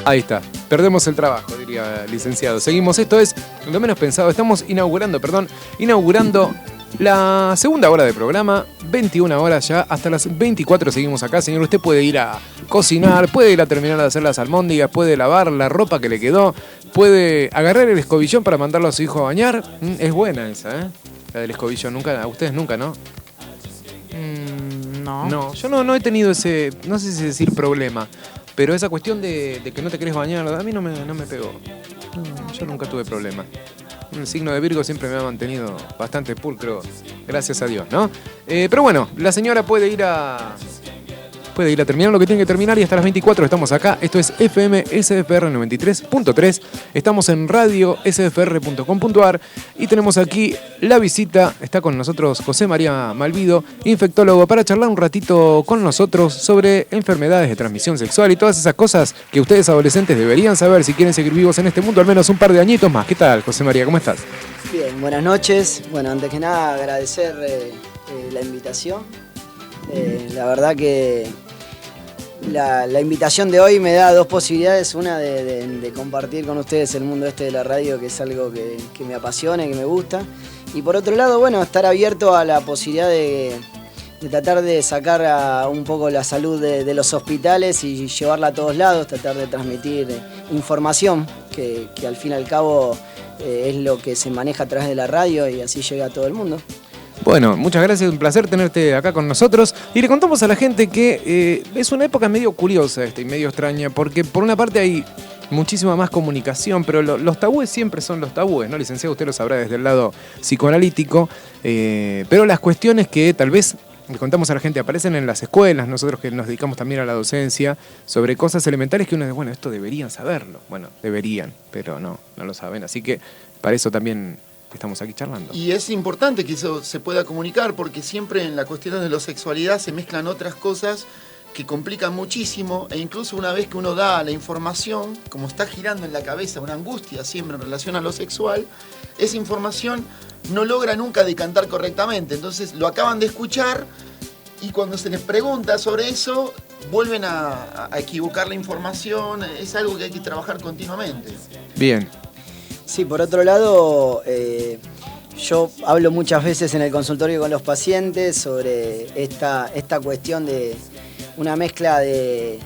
Ahí está, perdemos el trabajo, diría el licenciado. Seguimos, esto es Lo Menos Pensado. Estamos inaugurando la segunda hora de programa, 21 horas ya, hasta las 24 seguimos acá. Señor, usted puede ir a cocinar, puede ir a terminar de hacer las almóndigas, puede lavar la ropa que le quedó, puede agarrar el escobillón para mandarlo a su hijo a bañar. Es buena esa, ¿eh? La del escobillón, nunca, a ustedes nunca, ¿no? No. No, yo no he tenido ese, no sé si decir problema, pero esa cuestión de que no te querés bañar, a mí no me pegó. Yo nunca tuve problema. El signo de Virgo siempre me ha mantenido bastante pulcro, gracias a Dios, ¿no? Pero bueno, la señora puede ir a terminar lo que tiene que terminar y hasta las 24 estamos acá. Esto es FM SFR 93.3. Estamos en radio sfr.com.ar y tenemos aquí la visita. Está con nosotros José María Malvido, infectólogo, para charlar un ratito con nosotros sobre enfermedades de transmisión sexual y todas esas cosas que ustedes adolescentes deberían saber si quieren seguir vivos en este mundo al menos un par de añitos más. ¿Qué tal, José María? ¿Cómo estás? Bien, buenas noches. Bueno, antes que nada agradecer la invitación. La verdad que la invitación de hoy me da dos posibilidades. Una de compartir con ustedes el mundo este de la radio, que es algo que me apasiona y que me gusta. Y por otro lado, bueno, estar abierto a la posibilidad de tratar de sacar un poco la salud de los hospitales y llevarla a todos lados, tratar de transmitir información que al fin y al cabo es lo que se maneja a través de la radio y así llega a todo el mundo. Bueno, muchas gracias, un placer tenerte acá con nosotros. Y le contamos a la gente que es una época medio curiosa y medio extraña, porque por una parte hay muchísima más comunicación, pero los tabúes siempre son los tabúes, ¿no, licenciado? Usted lo sabrá desde el lado psicoanalítico, pero las cuestiones que tal vez, le contamos a la gente, aparecen en las escuelas, nosotros que nos dedicamos también a la docencia, sobre cosas elementales que uno dice, bueno, esto deberían saberlo. Bueno, deberían, pero no lo saben, así que para eso también estamos aquí charlando. Y es importante que eso se pueda comunicar, porque siempre en la cuestión de la sexualidad se mezclan otras cosas que complican muchísimo, e incluso una vez que uno da la información, como está girando en la cabeza una angustia siempre en relación a lo sexual, esa información no logra nunca decantar correctamente. Entonces lo acaban de escuchar y cuando se les pregunta sobre eso, vuelven a equivocar la información. Es algo que hay que trabajar continuamente. Bien. Sí, por otro lado, yo hablo muchas veces en el consultorio con los pacientes sobre esta cuestión de una mezcla de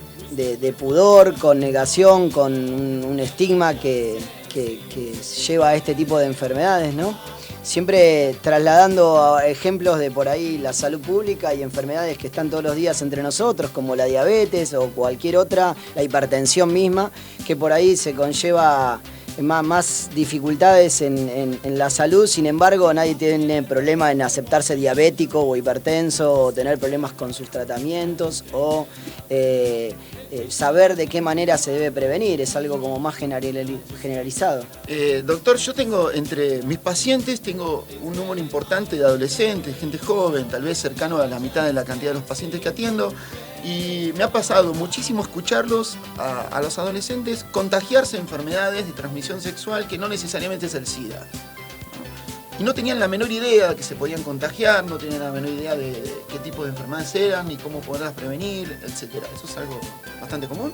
pudor con negación, con un estigma que lleva a este tipo de enfermedades, ¿no? Siempre trasladando ejemplos de por ahí la salud pública y enfermedades que están todos los días entre nosotros, como la diabetes o cualquier otra, la hipertensión misma, que por ahí se conlleva más dificultades en la salud. Sin embargo, nadie tiene problema en aceptarse diabético o hipertenso o tener problemas con sus tratamientos o saber de qué manera se debe prevenir. Es algo como más generalizado. Doctor, yo tengo entre mis pacientes tengo un número importante de adolescentes, gente joven, tal vez cercano a la mitad de la cantidad de los pacientes que atiendo. Y me ha pasado muchísimo escucharlos a los adolescentes contagiarse de enfermedades de transmisión sexual que no necesariamente es el SIDA. Y no tenían la menor idea de que se podían contagiar, no tenían la menor idea de qué tipo de enfermedades eran, ni cómo poderlas prevenir, etc. ¿Eso es algo bastante común?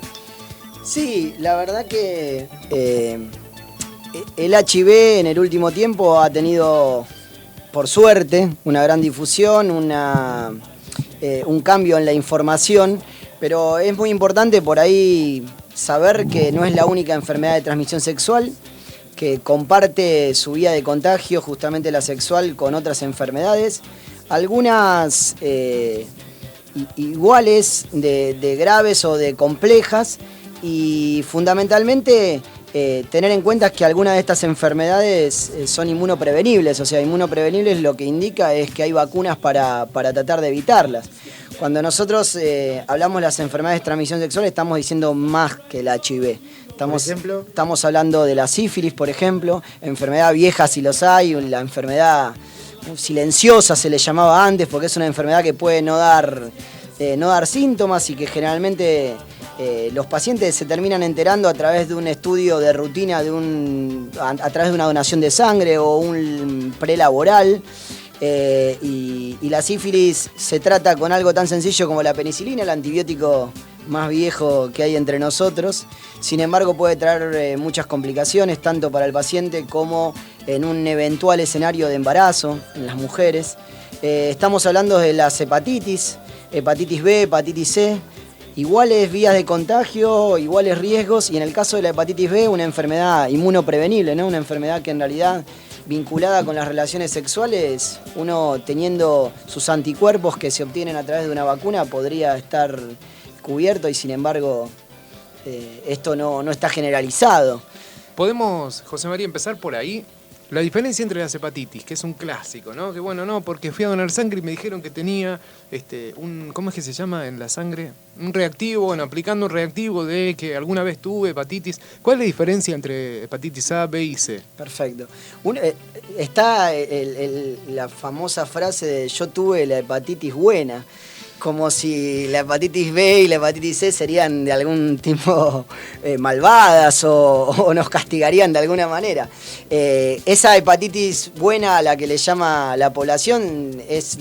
Sí, la verdad que el HIV en el último tiempo ha tenido, por suerte, una gran difusión, un cambio en la información, pero es muy importante por ahí saber que no es la única enfermedad de transmisión sexual, que comparte su vía de contagio, justamente la sexual, con otras enfermedades, algunas iguales de graves o de complejas, y fundamentalmente tener en cuenta que algunas de estas enfermedades son inmunoprevenibles. O sea, inmunoprevenibles lo que indica es que hay vacunas para tratar de evitarlas. Cuando nosotros hablamos de las enfermedades de transmisión sexual, estamos diciendo más que el HIV. Estamos hablando de la sífilis, por ejemplo, enfermedad vieja si los hay, la enfermedad silenciosa se le llamaba antes, porque es una enfermedad que puede no dar síntomas y que generalmente los pacientes se terminan enterando a través de un estudio de rutina, a través de una donación de sangre o un prelaboral. Y la sífilis se trata con algo tan sencillo como la penicilina, el antibiótico más viejo que hay entre nosotros. Sin embargo, puede traer muchas complicaciones, tanto para el paciente como en un eventual escenario de embarazo en las mujeres. Estamos hablando de las hepatitis B, hepatitis C, iguales vías de contagio, iguales riesgos, y en el caso de la hepatitis B, una enfermedad inmunoprevenible, ¿no? Una enfermedad que en realidad, vinculada con las relaciones sexuales, uno teniendo sus anticuerpos que se obtienen a través de una vacuna, podría estar cubierto, y sin embargo esto no está generalizado. Podemos, José María, empezar por ahí. La diferencia entre las hepatitis, que es un clásico, ¿no? Que bueno, no, porque fui a donar sangre y me dijeron que tenía ¿cómo es que se llama en la sangre? Un reactivo, bueno, aplicando un reactivo de que alguna vez tuve hepatitis. ¿Cuál es la diferencia entre hepatitis A, B y C? Perfecto. Está la famosa frase de yo tuve la hepatitis buena, como si la hepatitis B y la hepatitis C serían de algún tipo malvadas o nos castigarían de alguna manera. Esa hepatitis buena a la que le llama la población es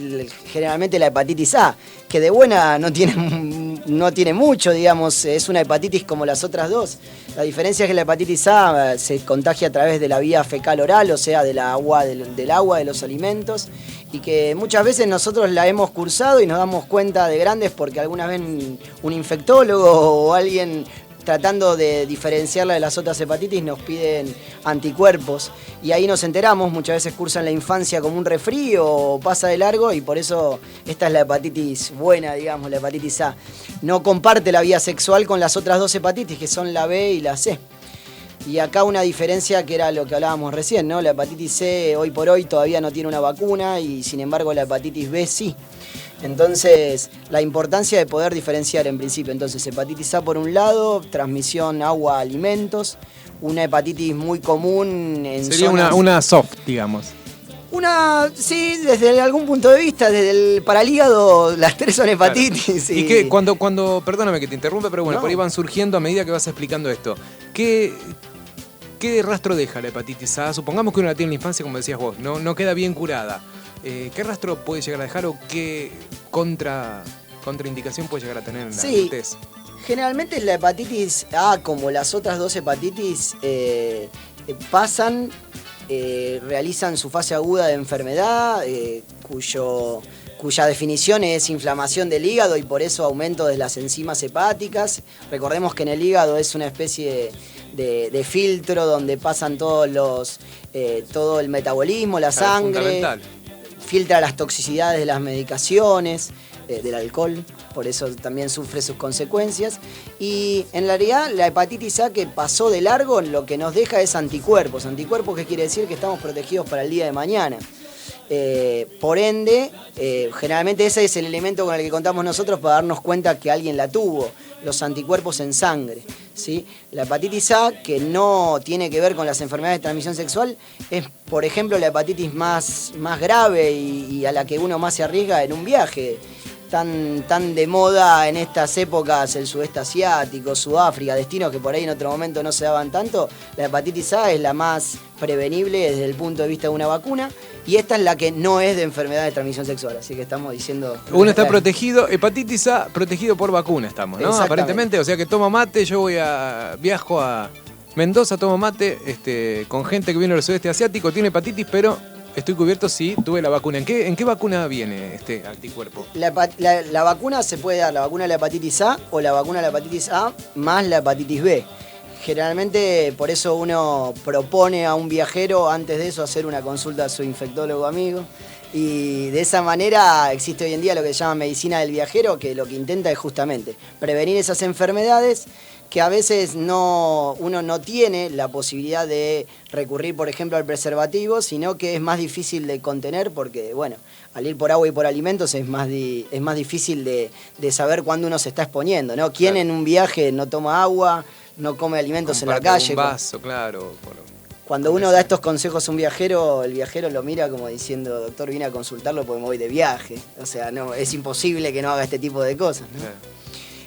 generalmente la hepatitis A, que de buena no tiene mucho, digamos, es una hepatitis como las otras dos. La diferencia es que la hepatitis A se contagia a través de la vía fecal-oral, o sea, del agua de los alimentos, y que muchas veces nosotros la hemos cursado y nos damos cuenta de grandes porque alguna vez un infectólogo o alguien tratando de diferenciarla de las otras hepatitis nos piden anticuerpos, y ahí nos enteramos, muchas veces cursan la infancia como un resfrío o pasa de largo, y por eso esta es la hepatitis buena, digamos, la hepatitis A. No comparte la vía sexual con las otras dos hepatitis, que son la B y la C. Y acá una diferencia que era lo que hablábamos recién, ¿no? La hepatitis C hoy por hoy todavía no tiene una vacuna, y sin embargo la hepatitis B sí. Entonces, la importancia de poder diferenciar en principio. Entonces, hepatitis A por un lado, transmisión agua-alimentos, una hepatitis muy común en Sería zonas... una soft, digamos. Sí, desde algún punto de vista, para el hígado, las tres son hepatitis. Claro. Y que cuando, perdóname que te interrumpe, pero bueno, No. por ahí van surgiendo a medida que vas explicando esto. ¿Qué rastro deja la hepatitis A? Supongamos que uno la tiene en la infancia, como decías vos, no queda bien curada. ¿Qué rastro puede llegar a dejar o qué contraindicación puede llegar a tener en la adultez? Generalmente la hepatitis A, como las otras dos hepatitis, pasan, realizan su fase aguda de enfermedad, cuya definición es inflamación del hígado y por eso aumento de las enzimas hepáticas. Recordemos que en el hígado es una especie de filtro donde pasan todo el metabolismo, la sangre. Fundamental. Filtra las toxicidades de las medicaciones, del alcohol, por eso también sufre sus consecuencias. Y en realidad la hepatitis A que pasó de largo lo que nos deja es anticuerpos. Anticuerpos que quiere decir que estamos protegidos para el día de mañana. Por ende, generalmente ese es el elemento con el que contamos nosotros para darnos cuenta que alguien la tuvo, los anticuerpos en sangre, ¿sí? La hepatitis A, que no tiene que ver con las enfermedades de transmisión sexual, es, por ejemplo, la hepatitis más grave y a la que uno más se arriesga en un viaje. Tan de moda en estas épocas el sudeste asiático, Sudáfrica, destinos que por ahí en otro momento no se daban tanto. La hepatitis A es la más prevenible desde el punto de vista de una vacuna, y esta es la que no es de enfermedad de transmisión sexual, así que estamos diciendo... Uno está protegido, hepatitis A protegido por vacuna estamos, ¿no? Aparentemente, o sea que tomo mate, viajo a Mendoza, tomo mate con gente que viene del sudeste asiático, tiene hepatitis, pero... Estoy cubierto si tuve la vacuna. ¿En qué vacuna viene este anticuerpo? La vacuna se puede dar, la vacuna de la hepatitis A o la vacuna de la hepatitis A más la hepatitis B. Generalmente por eso uno propone a un viajero antes de eso hacer una consulta a su infectólogo amigo. Y de esa manera existe hoy en día lo que se llama medicina del viajero, que lo que intenta es justamente prevenir esas enfermedades que a veces uno no tiene la posibilidad de recurrir, por ejemplo, al preservativo, sino que es más difícil de contener porque, bueno, al ir por agua y por alimentos es más difícil de saber cuándo uno se está exponiendo, ¿no? ¿Quién en un viaje no toma agua, no come alimentos en la calle? Un vaso, claro. Cuando uno da estos consejos a un viajero, el viajero lo mira como diciendo, doctor, vine a consultarlo porque me voy de viaje. O sea, no, es imposible que no haga este tipo de cosas, ¿no? Claro.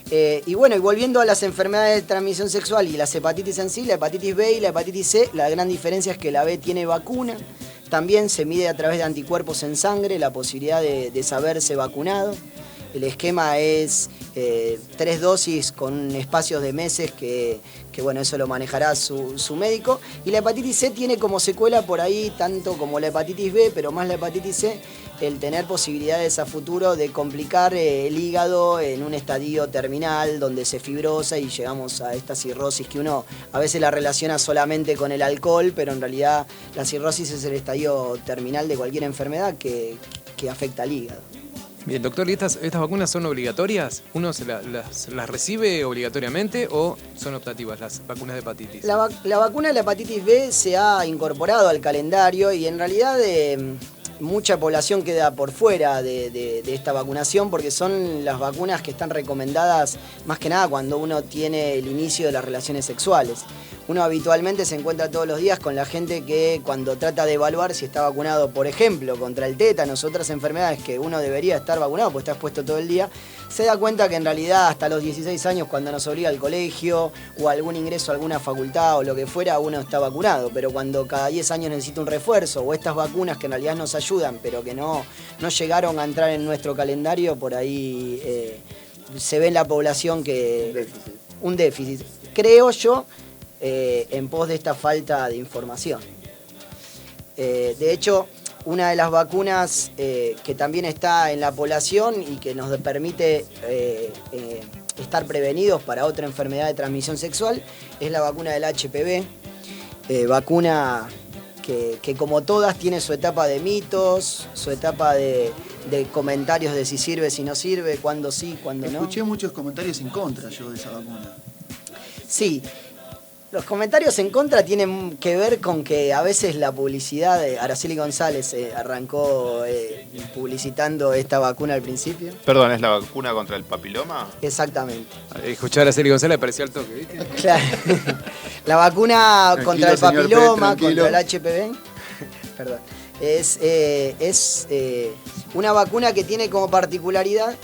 Y bueno, y volviendo a las enfermedades de transmisión sexual y las hepatitis en sí, la hepatitis B y la hepatitis C, la gran diferencia es que la B tiene vacuna, también se mide a través de anticuerpos en sangre, la posibilidad de saberse vacunado. El esquema es 3 dosis con espacios de meses que bueno, eso lo manejará su médico. Y la hepatitis C tiene como secuela por ahí, tanto como la hepatitis B, pero más la hepatitis C, el tener posibilidades a futuro de complicar el hígado en un estadio terminal donde se fibrosa y llegamos a esta cirrosis que uno a veces la relaciona solamente con el alcohol, pero en realidad la cirrosis es el estadio terminal de cualquier enfermedad que afecta al hígado. Bien, doctor, ¿y estas vacunas son obligatorias? ¿Uno las recibe obligatoriamente o son optativas las vacunas de hepatitis? La vacuna de la hepatitis B se ha incorporado al calendario y en realidad mucha población queda por fuera de esta vacunación porque son las vacunas que están recomendadas más que nada cuando uno tiene el inicio de las relaciones sexuales. Uno habitualmente se encuentra todos los días con la gente que cuando trata de evaluar si está vacunado, por ejemplo, contra el tétanos u otras enfermedades que uno debería estar vacunado porque está expuesto todo el día, se da cuenta que en realidad hasta los 16 años cuando nos obliga al colegio o algún ingreso a alguna facultad o lo que fuera, uno está vacunado, pero cuando cada 10 años necesita un refuerzo o estas vacunas que en realidad nos ayudan pero que no llegaron a entrar en nuestro calendario, por ahí se ve en la población que un déficit. Creo yo, en pos de esta falta de información. De hecho, una de las vacunas que también está en la población y que nos permite estar prevenidos para otra enfermedad de transmisión sexual es la vacuna del HPV, vacuna que como todas tiene su etapa de mitos, su etapa de comentarios de si sirve, si no sirve, cuándo sí, cuándo no. Escuché muchos comentarios en contra yo de esa vacuna. Sí. Los comentarios en contra tienen que ver con que a veces la publicidad de Araceli González arrancó publicitando esta vacuna al principio. Perdón, ¿es la vacuna contra el papiloma? Exactamente. Escuchar a Araceli González parecía al toque, ¿viste? Claro. La vacuna Tranquilo, contra el señor papiloma, Pérez, tranquilo. contra el HPV, perdón, es una vacuna que tiene como particularidad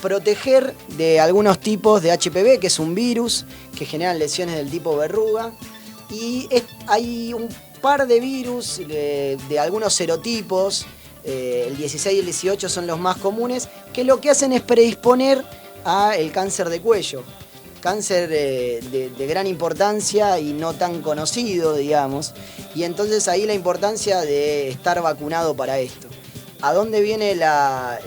proteger de algunos tipos de HPV, que es un virus que generan lesiones del tipo verruga, y hay un par de virus de algunos serotipos, el 16 y el 18 son los más comunes, que lo que hacen es predisponer al cáncer de cuello. Cáncer de gran importancia y no tan conocido, digamos, y entonces ahí la importancia de estar vacunado para esto. ¿A dónde viene la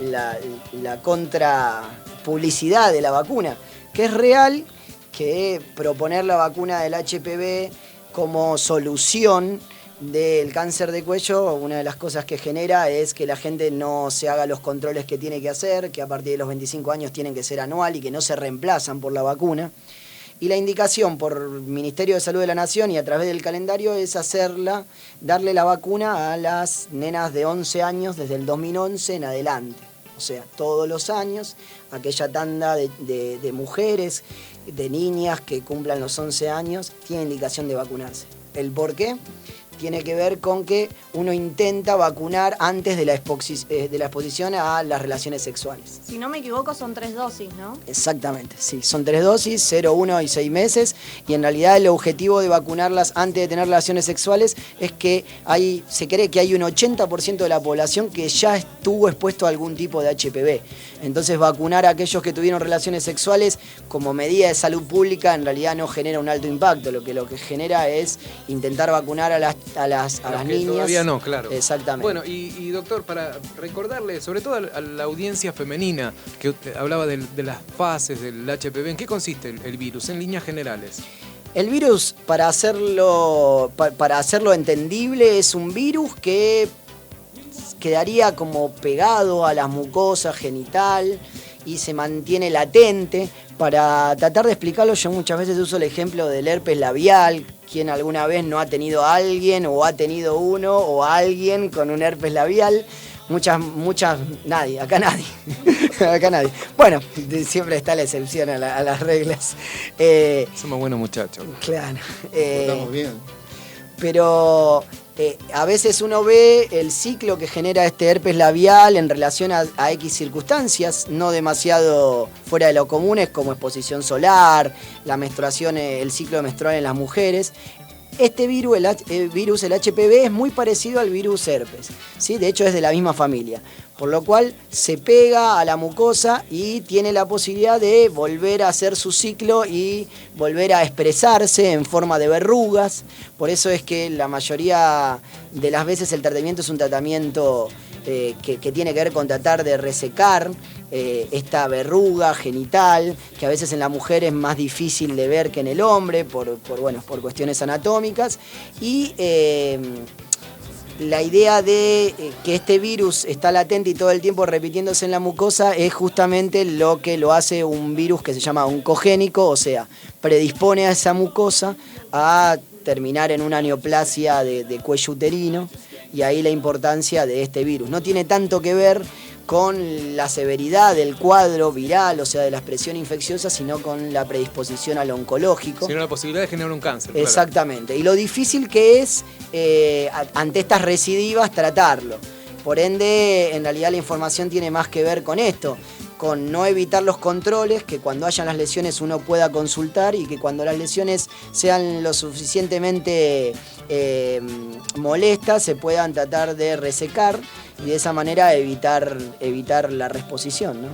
contrapublicidad de la vacuna? Que es real que proponer la vacuna del HPV como solución del cáncer de cuello, una de las cosas que genera es que la gente no se haga los controles que tiene que hacer, que a partir de los 25 años tienen que ser anual y que no se reemplazan por la vacuna. Y la indicación por Ministerio de Salud de la Nación y a través del calendario es darle la vacuna a las nenas de 11 años desde el 2011 en adelante. O sea, todos los años, aquella tanda de mujeres, de niñas que cumplan los 11 años, tiene indicación de vacunarse. ¿El por qué? Tiene que ver con que uno intenta vacunar antes de la exposición a las relaciones sexuales. Si no me equivoco, son 3 dosis, ¿no? Exactamente, sí. Son 3 dosis, 0, 1 y 6 meses. Y en realidad el objetivo de vacunarlas antes de tener relaciones sexuales es que se cree que hay un 80% de la población que ya estuvo expuesto a algún tipo de HPV. Entonces vacunar a aquellos que tuvieron relaciones sexuales como medida de salud pública en realidad no genera un alto impacto. Lo que genera es intentar vacunar a las niñas. Todavía no, claro. Exactamente. Bueno, y doctor, para recordarle, sobre todo a la audiencia femenina, que usted hablaba de las fases del HPV, ¿en qué consiste el virus, en líneas generales? El virus, para hacerlo entendible, es un virus que quedaría como pegado a la mucosa genital y se mantiene latente. Para tratar de explicarlo, yo muchas veces uso el ejemplo del herpes labial. ¿Quién alguna vez no ha tenido a alguien o ha tenido uno o a alguien con un herpes labial? Muchas, nadie, acá nadie. Acá nadie. Bueno, siempre está la excepción a las reglas. Somos buenos muchachos. Claro. Estamos bien. Pero a veces uno ve el ciclo que genera este herpes labial en relación a X circunstancias, no demasiado fuera de lo comunes como exposición solar, la menstruación, el ciclo menstrual en las mujeres. Este virus, el virus, el HPV, es muy parecido al virus herpes, ¿sí? De hecho es de la misma familia, por lo cual se pega a la mucosa y tiene la posibilidad de volver a hacer su ciclo y volver a expresarse en forma de verrugas. Por eso es que la mayoría de las veces el tratamiento es un tratamiento que tiene que ver con tratar de resecar esta verruga genital, que a veces en la mujer es más difícil de ver que en el hombre, por cuestiones anatómicas. Y la idea de que este virus está latente y todo el tiempo repitiéndose en la mucosa es justamente lo que lo hace un virus que se llama oncogénico, o sea, predispone a esa mucosa a terminar en una neoplasia de cuello uterino, y ahí la importancia de este virus. No tiene tanto que ver con la severidad del cuadro viral, o sea, de la expresión infecciosa, sino con la predisposición al oncológico. Sino la posibilidad de generar un cáncer. Exactamente. Claro. Y lo difícil que es, ante estas recidivas, tratarlo. Por ende, en realidad la información tiene más que ver con esto, con no evitar los controles, que cuando hayan las lesiones uno pueda consultar y que cuando las lesiones sean lo suficientemente molestas se puedan tratar de resecar y de esa manera evitar la reexposición, ¿no?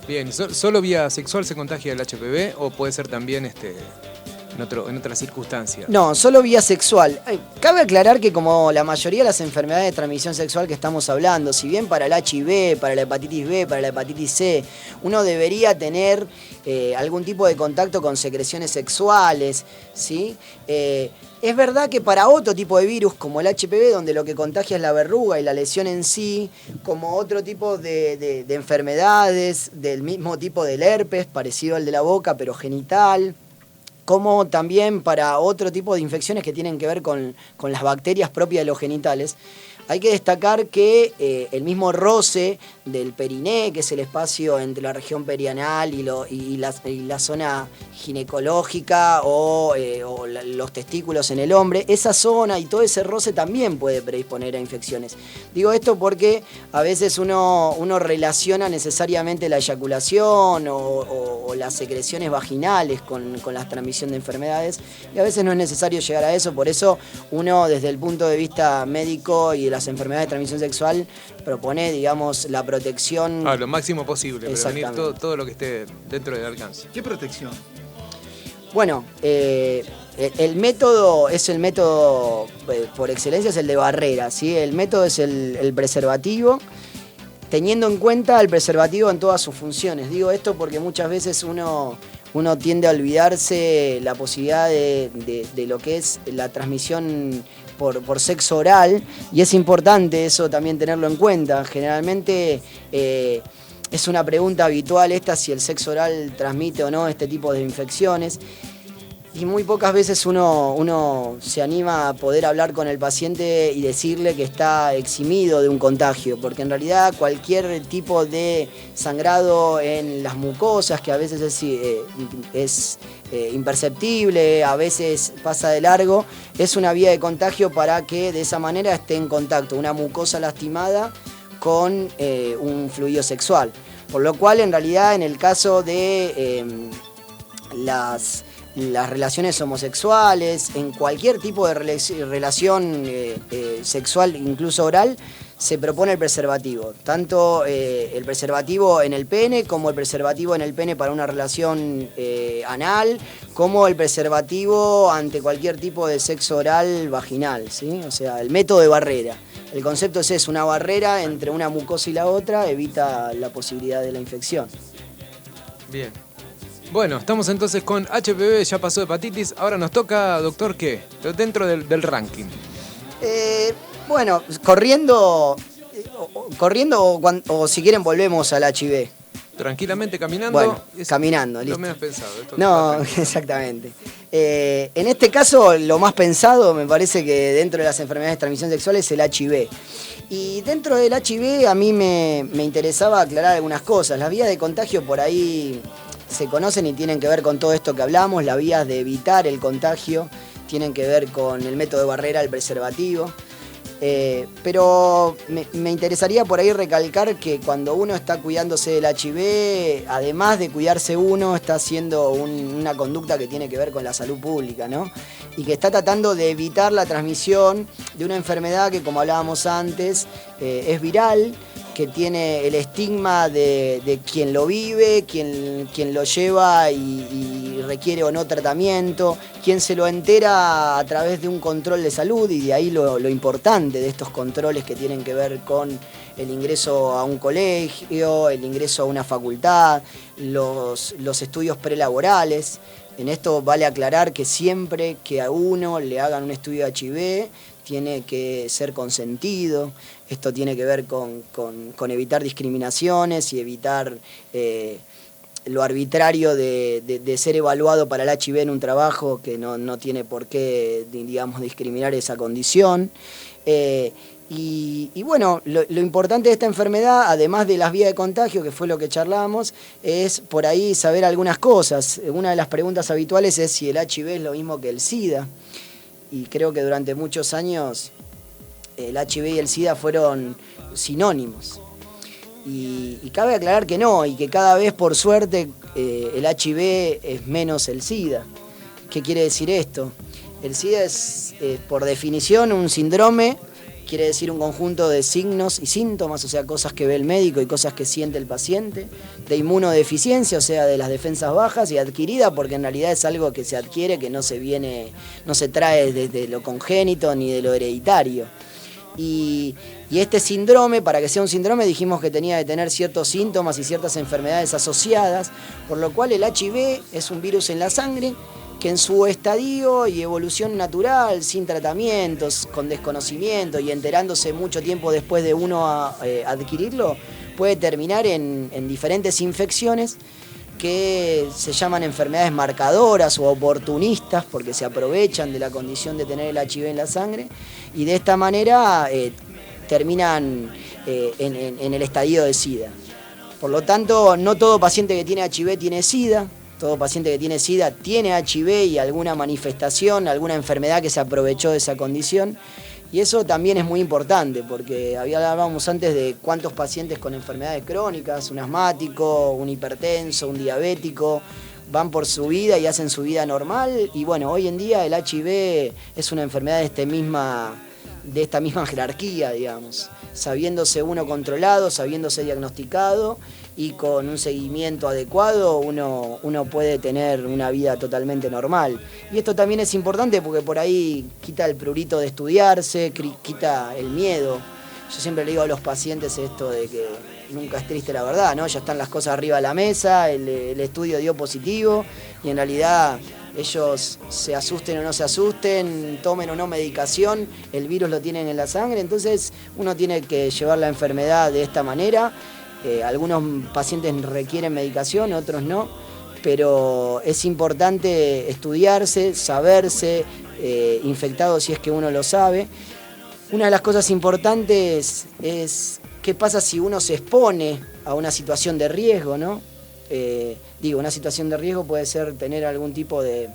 Bien, ¿solo vía sexual se contagia el HPV o puede ser también en otras circunstancias? No, solo vía sexual. Cabe aclarar que como la mayoría de las enfermedades de transmisión sexual que estamos hablando, si bien para el HIV, para la hepatitis B, para la hepatitis C, uno debería tener algún tipo de contacto con secreciones sexuales, ¿sí? Es verdad que para otro tipo de virus, como el HPV, donde lo que contagia es la verruga y la lesión en sí, como otro tipo de enfermedades del mismo tipo del herpes, parecido al de la boca, pero genital, como también para otro tipo de infecciones que tienen que ver con las bacterias propias de los genitales, hay que destacar que el mismo roce del periné, que es el espacio entre la región perianal y la zona ginecológica o los testículos en el hombre, esa zona y todo ese roce también puede predisponer a infecciones. Digo esto porque a veces uno relaciona necesariamente la eyaculación o las secreciones vaginales con la transmisión de enfermedades, y a veces no es necesario llegar a eso. Por eso uno, desde el punto de vista médico y de las enfermedades de transmisión sexual, propone, digamos, la protección lo máximo posible, prevenir todo lo que esté dentro del alcance. ¿Qué protección? Bueno, el método es el método por excelencia, es el de barrera, ¿sí? El método es el preservativo, teniendo en cuenta el preservativo en todas sus funciones. Digo esto porque muchas veces uno tiende a olvidarse la posibilidad de lo que es la transmisión por sexo oral, y es importante eso también tenerlo en cuenta. Generalmente es una pregunta habitual esta, si el sexo oral transmite o no este tipo de infecciones, y muy pocas veces uno se anima a poder hablar con el paciente y decirle que está eximido de un contagio, porque en realidad cualquier tipo de sangrado en las mucosas, que a veces es imperceptible, a veces pasa de largo, es una vía de contagio para que de esa manera esté en contacto una mucosa lastimada con un fluido sexual. Por lo cual, en realidad, en el caso de las relaciones homosexuales, en cualquier tipo de relación sexual, incluso oral, se propone el preservativo. Tanto el preservativo en el pene, como el preservativo en el pene para una relación anal, como el preservativo ante cualquier tipo de sexo oral vaginal, ¿sí? O sea, el método de barrera. El concepto es eso, una barrera entre una mucosa y la otra evita la posibilidad de la infección. Bien. Bueno, estamos entonces con HPV, ya pasó hepatitis, ahora nos toca, doctor, ¿qué? Dentro del ranking. Bueno, corriendo o si quieren volvemos al HIV. Tranquilamente caminando. Bueno, caminando, listo. Lo menos pensado. No, exactamente. En este caso, lo más pensado me parece que dentro de las enfermedades de transmisión sexual es el HIV. Y dentro del HIV a mí me interesaba aclarar algunas cosas. Las vías de contagio por ahí se conocen y tienen que ver con todo esto que hablamos. Las vías de evitar el contagio tienen que ver con el método de barrera, el preservativo. Pero me interesaría por ahí recalcar que cuando uno está cuidándose del HIV, además de cuidarse uno, está haciendo una conducta que tiene que ver con la salud pública, ¿no? Y que está tratando de evitar la transmisión de una enfermedad que, como hablábamos antes, es viral, que tiene el estigma de quien lo vive, quien lo lleva y requiere o no tratamiento, quien se lo entera a través de un control de salud, y de ahí lo importante de estos controles que tienen que ver con el ingreso a un colegio, el ingreso a una facultad, los estudios prelaborales. En esto vale aclarar que siempre que a uno le hagan un estudio de HIV, tiene que ser consentido. Esto tiene que ver con evitar discriminaciones y evitar lo arbitrario de ser evaluado para el HIV en un trabajo que no tiene por qué, digamos, discriminar esa condición. Y bueno, lo importante de esta enfermedad, además de las vías de contagio, que fue lo que charlamos, es por ahí saber algunas cosas. Una de las preguntas habituales es si el HIV es lo mismo que el SIDA. Y creo que durante muchos años el HIV y el SIDA fueron sinónimos. Y cabe aclarar que no, y que cada vez, por suerte, el HIV es menos el SIDA. ¿Qué quiere decir esto? El SIDA es, por definición, un síndrome. Quiere decir un conjunto de signos y síntomas, o sea, cosas que ve el médico y cosas que siente el paciente, de inmunodeficiencia, o sea, de las defensas bajas, y adquirida, porque en realidad es algo que se adquiere, que no se trae desde lo congénito ni de lo hereditario. Y este síndrome, para que sea un síndrome, dijimos que tenía que tener ciertos síntomas y ciertas enfermedades asociadas, por lo cual el HIV es un virus en la sangre que en su estadio y evolución natural, sin tratamientos, con desconocimiento y enterándose mucho tiempo después de uno adquirirlo, puede terminar en diferentes infecciones que se llaman enfermedades marcadoras o oportunistas, porque se aprovechan de la condición de tener el HIV en la sangre, y de esta manera terminan en el estadio de SIDA. Por lo tanto, no todo paciente que tiene HIV tiene SIDA. Todo paciente que tiene SIDA tiene HIV y alguna manifestación, alguna enfermedad que se aprovechó de esa condición. Y eso también es muy importante, porque hablábamos antes de cuántos pacientes con enfermedades crónicas, un asmático, un hipertenso, un diabético, van por su vida y hacen su vida normal. Y bueno, hoy en día el HIV es una enfermedad de esta misma jerarquía, digamos, sabiéndose uno controlado, sabiéndose diagnosticado, y con un seguimiento adecuado uno puede tener una vida totalmente normal. Y esto también es importante porque por ahí quita el prurito de estudiarse, quita el miedo. Yo siempre le digo a los pacientes esto de que nunca es triste la verdad, ¿no? Ya están las cosas arriba de la mesa, el estudio dio positivo, y en realidad ellos se asusten o no se asusten, tomen o no medicación, el virus lo tienen en la sangre. Entonces uno tiene que llevar la enfermedad de esta manera. Algunos pacientes requieren medicación, otros no, pero es importante estudiarse, saberse infectado si es que uno lo sabe. Una de las cosas importantes es qué pasa si uno se expone a una situación de riesgo, ¿no? Una situación de riesgo puede ser tener algún tipo de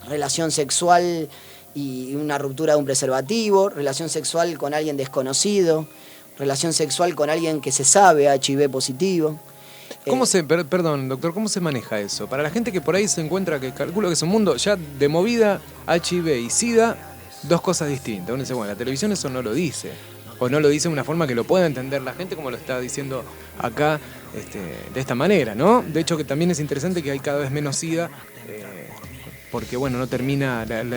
relación sexual y una ruptura de un preservativo, relación sexual con alguien desconocido, relación sexual con alguien que se sabe HIV positivo. Perdón, doctor, ¿cómo se maneja eso? Para la gente que por ahí se encuentra, que calculo que es un mundo ya de movida, HIV y SIDA, dos cosas distintas. Uno dice, bueno, la televisión eso no lo dice. O no lo dice de una forma que lo pueda entender la gente, como lo está diciendo acá, de esta manera, ¿no? De hecho, que también es interesante que hay cada vez menos SIDA, porque, bueno, no termina el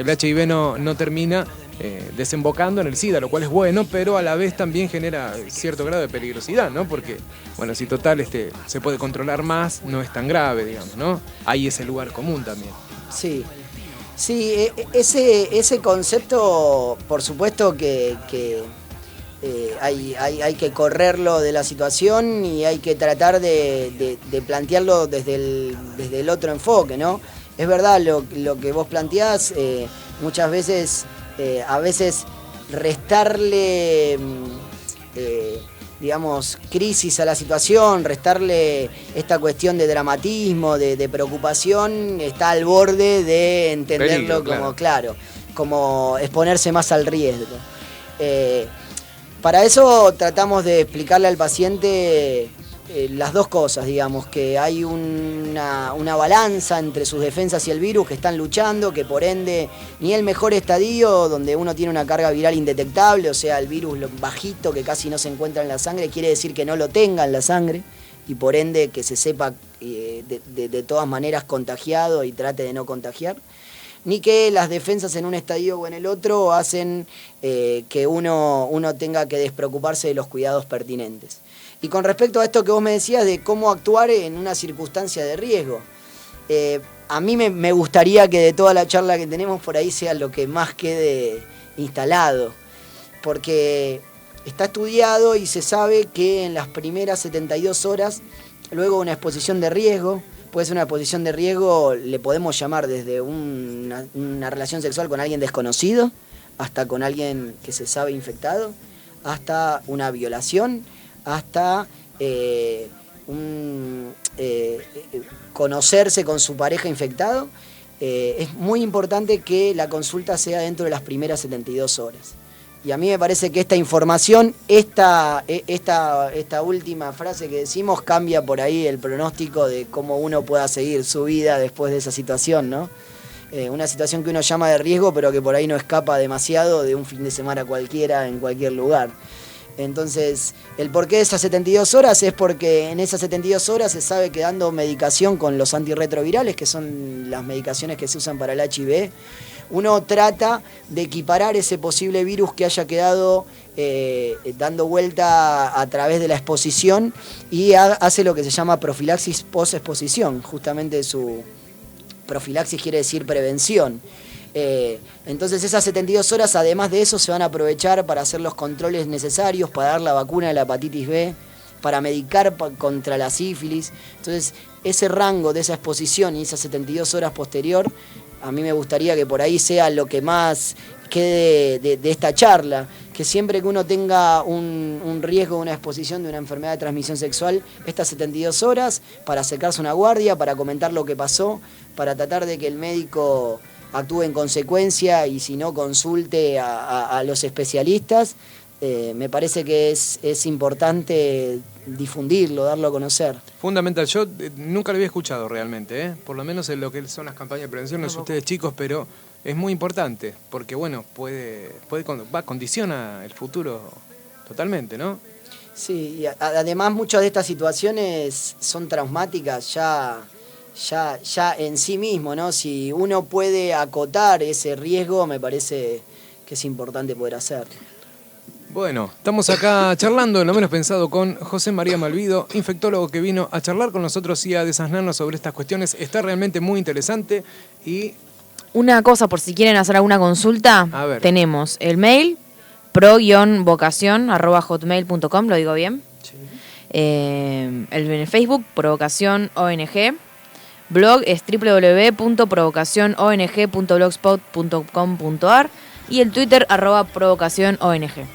HIV no termina desembocando en el SIDA, lo cual es bueno, pero a la vez también genera cierto grado de peligrosidad, ¿no? Porque, bueno, si total se puede controlar más, no es tan grave, digamos, ¿no? Hay ese lugar común también. Sí, ese concepto, por supuesto que hay que correrlo de la situación y hay que tratar de plantearlo desde el otro enfoque, ¿no? Es verdad lo que vos planteás, muchas veces, a veces restarle digamos, crisis a la situación, restarle esta cuestión de dramatismo, de preocupación, está al borde de entenderlo Peligro, claro, como exponerse más al riesgo. Para eso tratamos de explicarle al paciente las dos cosas, digamos, que hay una balanza entre sus defensas y el virus, que están luchando, que por ende ni el mejor estadio, donde uno tiene una carga viral indetectable, o sea, el virus bajito que casi no se encuentra en la sangre, quiere decir que no lo tenga en la sangre, y por ende que se sepa de todas maneras contagiado y trate de no contagiar, ni que las defensas en un estadio o en el otro hacen que uno tenga que despreocuparse de los cuidados pertinentes. Y con respecto a esto que vos me decías de cómo actuar en una circunstancia de riesgo, a mí me gustaría que de toda la charla que tenemos por ahí sea lo que más quede instalado, porque está estudiado y se sabe que en las primeras 72 horas, luego de una exposición de riesgo, puede ser una exposición de riesgo, le podemos llamar desde una relación sexual con alguien desconocido, hasta con alguien que se sabe infectado, hasta una violación, hasta conocerse con su pareja infectado. Es muy importante que la consulta sea dentro de las primeras 72 horas. Y a mí me parece que esta información, esta última frase que decimos, cambia por ahí el pronóstico de cómo uno pueda seguir su vida después de esa situación, ¿no? Una situación que uno llama de riesgo, pero que por ahí no escapa demasiado de un fin de semana cualquiera en cualquier lugar. Entonces, el porqué de esas 72 horas es porque en esas 72 horas se sabe que dando medicación con los antirretrovirales, que son las medicaciones que se usan para el HIV, uno trata de equiparar ese posible virus que haya quedado dando vuelta a través de la exposición y hace lo que se llama profilaxis post-exposición. Justamente su profilaxis quiere decir prevención. Entonces esas 72 horas, además de eso, se van a aprovechar para hacer los controles necesarios, para dar la vacuna de la hepatitis B, para medicar contra la sífilis. Entonces ese rango de esa exposición y esas 72 horas posterior, a mí me gustaría que por ahí sea lo que más quede de esta charla, que siempre que uno tenga un riesgo de una exposición de una enfermedad de transmisión sexual, estas 72 horas para acercarse a una guardia, para comentar lo que pasó, para tratar de que el médico actúe en consecuencia y si no consulte a los especialistas. Me parece que es importante difundirlo, darlo a conocer. Fundamental, yo nunca lo había escuchado realmente, por lo menos en lo que son las campañas de prevención, no sé ustedes chicos, pero es muy importante, porque bueno, condiciona el futuro totalmente, ¿no? Sí, y además muchas de estas situaciones son traumáticas ya en sí mismo, ¿no? Si uno puede acotar ese riesgo, me parece que es importante poder hacerlo. Bueno, estamos acá charlando en Lo Menos Pensado con José María Malvido, infectólogo que vino a charlar con nosotros y a desasnarnos sobre estas cuestiones. Está realmente muy interesante y... Una cosa, por si quieren hacer alguna consulta, tenemos el mail pro-vocación@hotmail.com, ¿lo digo bien? Sí. El Facebook, Provocación ONG. Blog es www.provocacionong.blogspot.com.ar y el Twitter @provocacionong.